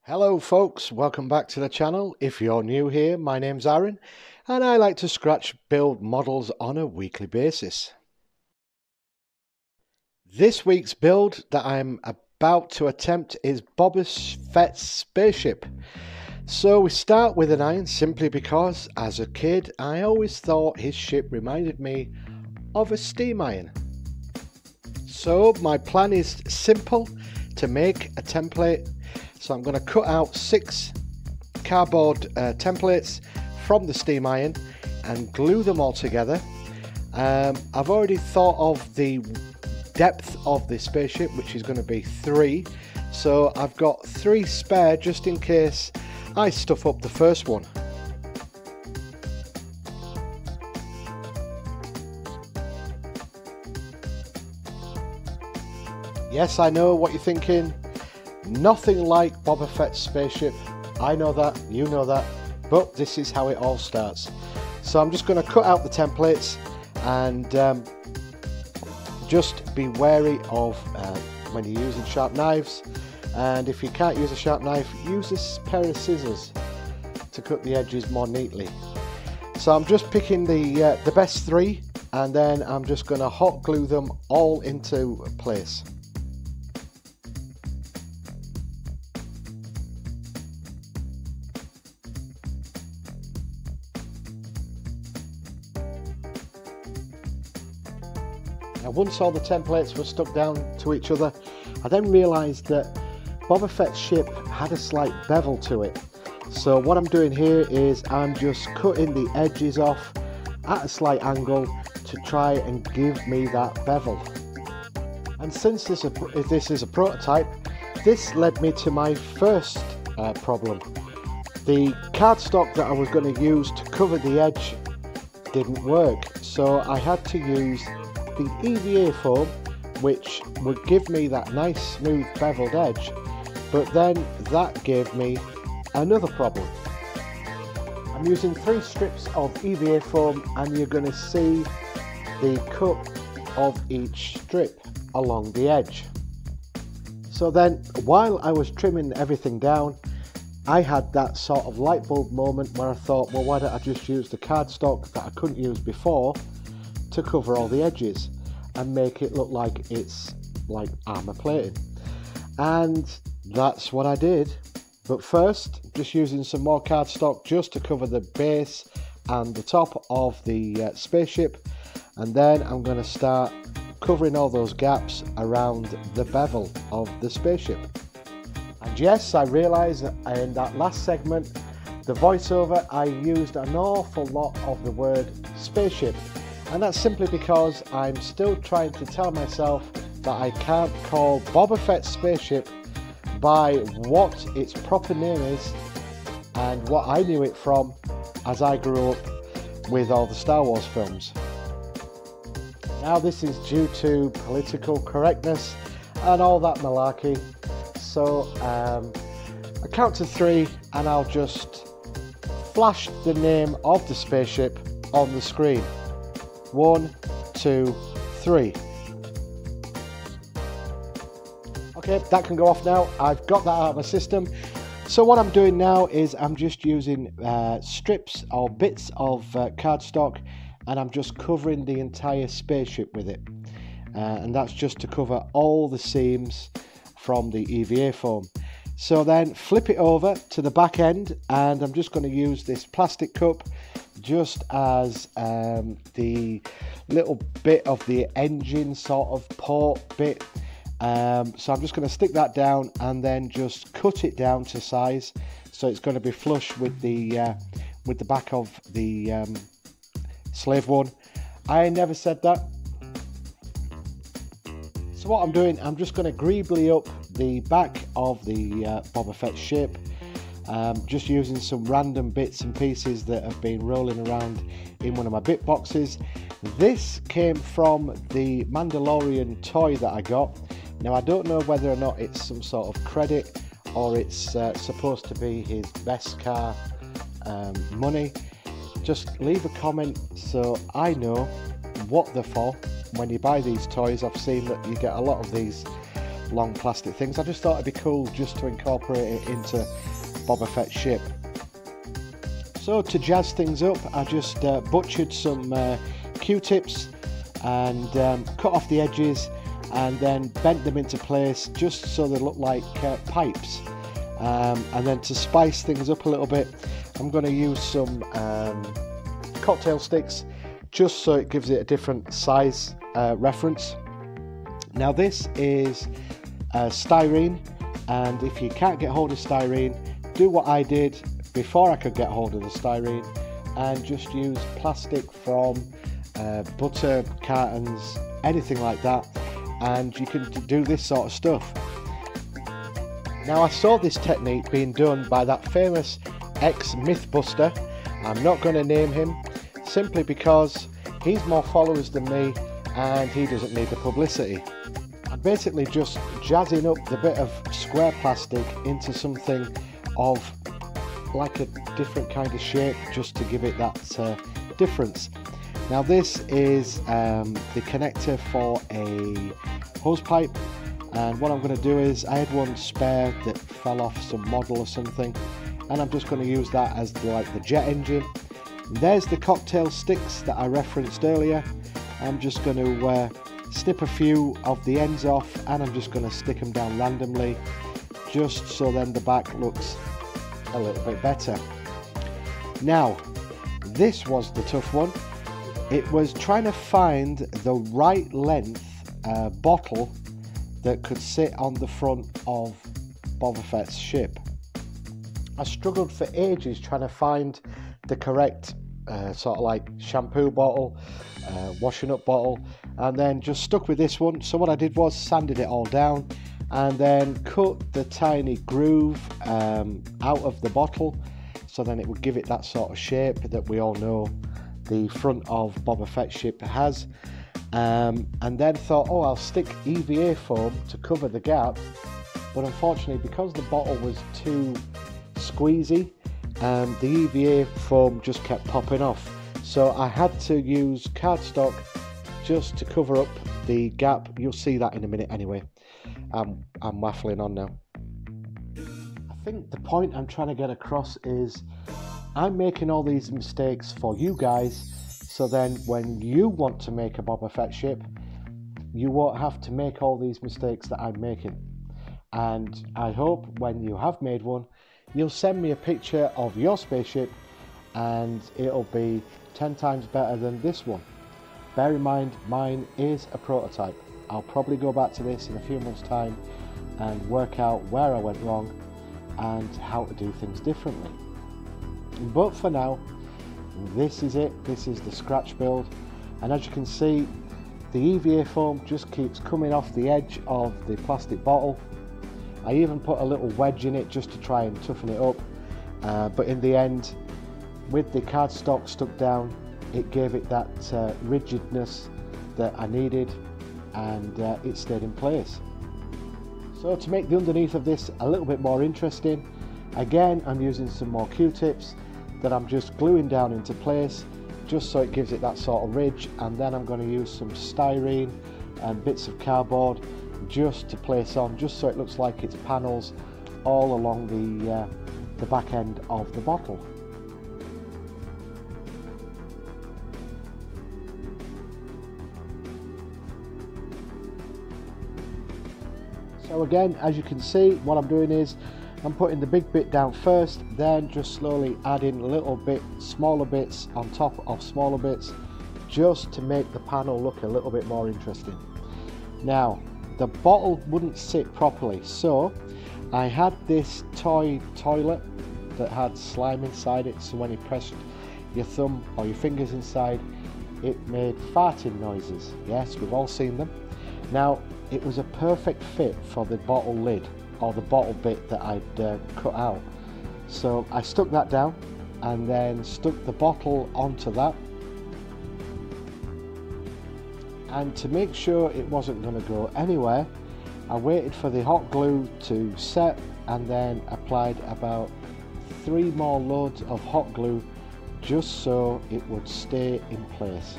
Hello folks, welcome back to the channel. If you're new here, my name's Aaron and I like to scratch build models on a weekly basis. This week's build that I'm about to attempt is Boba Fett's spaceship. So we start with an iron simply because as a kid I always thought his ship reminded me of a steam iron. So my plan is simple: to make a template. So I'm going to cut out 6 cardboard templates from the steam iron and glue them all together. I've already thought of the depth of the spaceship, which is going to be 3. So I've got 3 spare just in case I stuff up the first one. Yes, I know what you're thinking. Nothing like Boba Fett's spaceship. I know that, you know that, but this is how it all starts. So I'm just going to cut out the templates and just be wary of when you're using sharp knives, and if you can't use a sharp knife, use this pair of scissors to cut the edges more neatly. So I'm just picking the best 3 and then I'm just going to hot glue them all into place. Now once all the templates were stuck down to each other, I then realised that Boba Fett's ship had a slight bevel to it. So what I'm doing here is I'm just cutting the edges off at a slight angle to try and give me that bevel. And since this is a prototype, this led me to my first problem. The cardstock that I was going to use to cover the edge didn't work, so I had to use the EVA foam, which would give me that nice smooth beveled edge, but then that gave me another problem. I'm using 3 strips of EVA foam and you're going to see the cut of each strip along the edge. So then while I was trimming everything down, I had that sort of light bulb moment where I thought, well, why don't I just use the cardstock that I couldn't use before to cover all the edges and make it look like it's like armor plating. And that's what I did. But first, just using some more cardstock just to cover the base and the top of the spaceship, and then I'm going to start covering all those gaps around the bevel of the spaceship. And yes, I realise that in that last segment, the voiceover, I used an awful lot of the word spaceship. And that's simply because I'm still trying to tell myself that I can't call Boba Fett's spaceship by what its proper name is and what I knew it from as I grew up with all the Star Wars films. Now this is due to political correctness and all that malarkey. So I count to 3 and I'll just flash the name of the spaceship on the screen. 1, 2, 3. Okay, that can go off now. I've got that out of my system. So what I'm doing now is I'm just using strips or bits of cardstock and I'm just covering the entire spaceship with it. And that's just to cover all the seams from the EVA foam. So then flip it over to the back end and I'm just going to use this plastic cup just as the little bit of the engine sort of port bit. So I'm just going to stick that down and then just cut it down to size, so it's going to be flush with the back of the slave one. I never said that. So what I'm doing, I'm just going to greebly up the back of the Boba Fett ship. Just using some random bits and pieces that have been rolling around in one of my bit boxes. This came from the Mandalorian toy that I got. Now I don't know whether or not it's some sort of credit or it's supposed to be his Beskar money. Just leave a comment so I know what they're for. When you buy these toys, I've seen that you get a lot of these long plastic things. I just thought it'd be cool just to incorporate it into Boba Fett's ship. So to jazz things up, I just butchered some Q-tips and cut off the edges and then bent them into place just so they look like pipes. And then to spice things up a little bit, I'm going to use some cocktail sticks just so it gives it a different size reference. Now this is styrene, and if you can't get hold of styrene, do what I did before I could get hold of the styrene and just use plastic from butter cartons, anything like that, and you can do this sort of stuff. Now I saw this technique being done by that famous ex-Mythbuster. I'm not going to name him simply because he's more followers than me and he doesn't need the publicity. I'm basically just jazzing up the bit of square plastic into something of like a different kind of shape just to give it that difference. Now this is the connector for a hose pipe, and what I'm going to do is I had one spare that fell off some model or something, and I'm just going to use that as the jet engine. And there's the cocktail sticks that I referenced earlier. I'm just going to snip a few of the ends off and I'm just going to stick them down randomly just so then the back looks a little bit better. Now this was the tough one. It was trying to find the right length bottle that could sit on the front of Boba Fett's ship. I struggled for ages trying to find the correct sort of like shampoo bottle, washing up bottle, and then just stuck with this one. So what I did was sanded it all down and then cut the tiny groove out of the bottle, so then it would give it that sort of shape that we all know the front of Boba Fett's ship has. And then thought, oh, I'll stick EVA foam to cover the gap, but unfortunately because the bottle was too squeezy, the EVA foam just kept popping off, so I had to use cardstock just to cover up the gap. You'll see that in a minute anyway. I'm waffling on now. I think the point I'm trying to get across is I'm making all these mistakes for you guys, so then when you want to make a Boba Fett ship, you won't have to make all these mistakes that I'm making. And I hope when you have made one, you'll send me a picture of your spaceship and it'll be 10 times better than this one. Bear in mind, mine is a prototype. I'll probably go back to this in a few months' time and work out where I went wrong and how to do things differently. But for now, this is it. This is the scratch build, and as you can see, the EVA foam just keeps coming off the edge of the plastic bottle. I even put a little wedge in it just to try and toughen it up, but in the end, with the cardstock stuck down, it gave it that rigidness that I needed, and it stayed in place. So to make the underneath of this a little bit more interesting, again I'm using some more Q-tips that I'm just gluing down into place just so it gives it that sort of ridge, and then I'm going to use some styrene and bits of cardboard just to place on, just so it looks like it's panels all along the back end of the bottle. So again, as you can see, what I'm doing is I'm putting the big bit down first, then just slowly adding a little bit smaller bits on top of smaller bits just to make the panel look a little bit more interesting. Now the bottle wouldn't sit properly, so I had this toy toilet that had slime inside it, so when you pressed your thumb or your fingers inside, it made farting noises. Yes, we've all seen them. Now it was a perfect fit for the bottle lid, or the bottle bit that I'd cut out. So I stuck that down and then stuck the bottle onto that, and to make sure it wasn't going to go anywhere, I waited for the hot glue to set and then applied about 3 more loads of hot glue just so it would stay in place.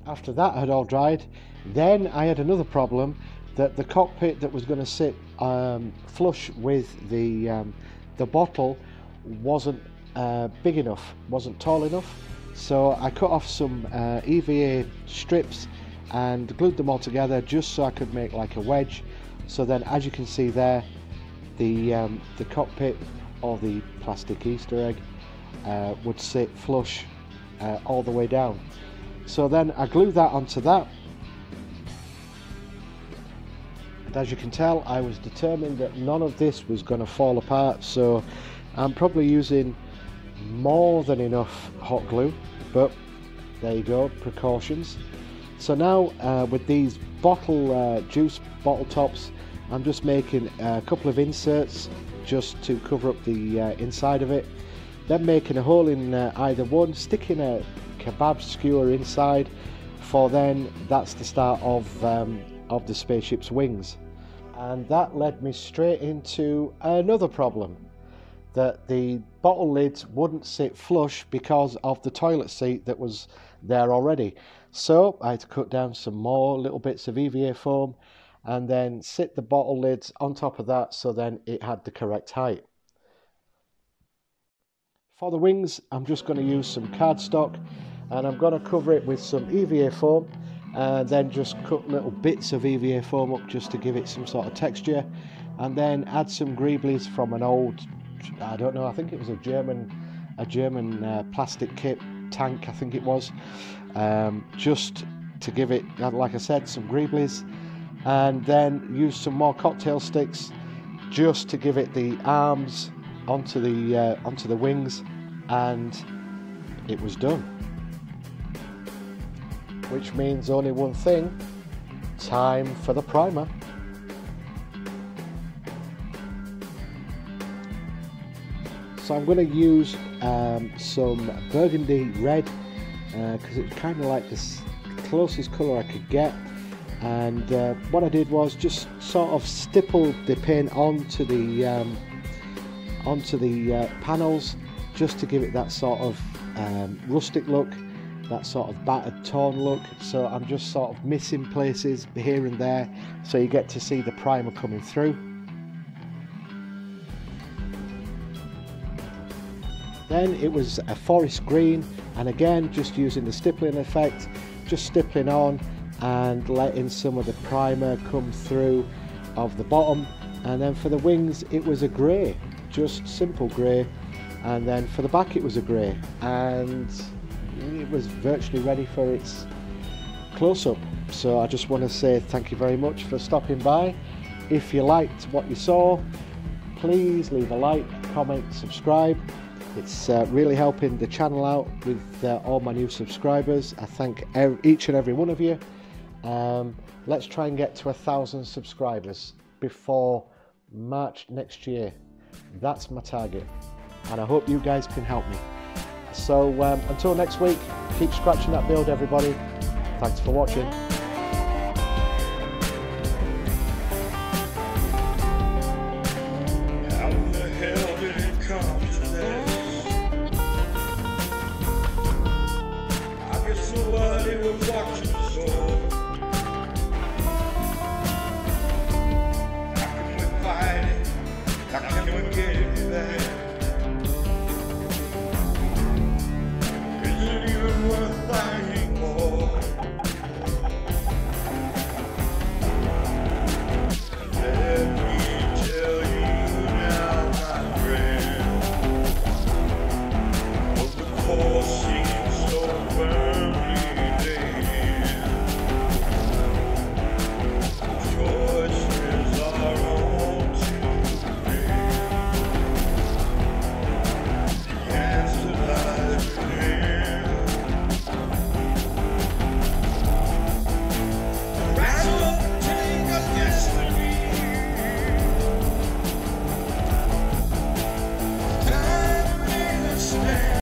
After that had all dried, then I had another problem, that the cockpit that was going to sit flush with the bottle wasn't big enough, wasn't tall enough. So I cut off some EVA strips and glued them all together just so I could make like a wedge. So then, as you can see there, the cockpit, or the plastic Easter egg, would sit flush all the way down. So then I glued that onto that, and as you can tell, I was determined that none of this was going to fall apart, so I'm probably using more than enough hot glue, but there you go, precautions. So now with these juice bottle tops, I'm just making a couple of inserts just to cover up the inside of it, then making a hole in either one, sticking a kebab skewer inside, for then that's the start of the spaceship's wings. And that led me straight into another problem, that the bottle lids wouldn't sit flush because of the toilet seat that was there already. So I had to cut down some more little bits of EVA foam and then sit the bottle lids on top of that, so then it had the correct height. For the wings, I'm just going to use some cardstock, and I'm going to cover it with some EVA foam, and then just cut little bits of EVA foam up just to give it some sort of texture, and then add some greeblies from an old, I don't know, I think it was a German plastic kit tank, I think it was, just to give it, like I said, some greeblies, and then use some more cocktail sticks just to give it the arms onto the wings, and it was done. Which means only one thing: time for the primer. So I'm going to use some burgundy red, because it's kind of like the closest colour I could get. And what I did was just sort of stippled the paint onto the panels, just to give it that sort of rustic look, that sort of battered torn look. So I'm just sort of missing places here and there, so you get to see the primer coming through. Then it was a forest green, and again just using the stippling effect, just stippling on and letting some of the primer come through of the bottom. And then for the wings it was a grey, just simple grey, and then for the back it was a grey, and it was virtually ready for its close-up. So I just want to say thank you very much for stopping by. If you liked what you saw, please leave a like, comment, subscribe. It's really helping the channel out with all my new subscribers. I thank each and every one of you. Let's try and get to 1,000 subscribers before March next year. That's my target, and I hope you guys can help me. So until next week, keep scratching that build, everybody. Thanks for watching.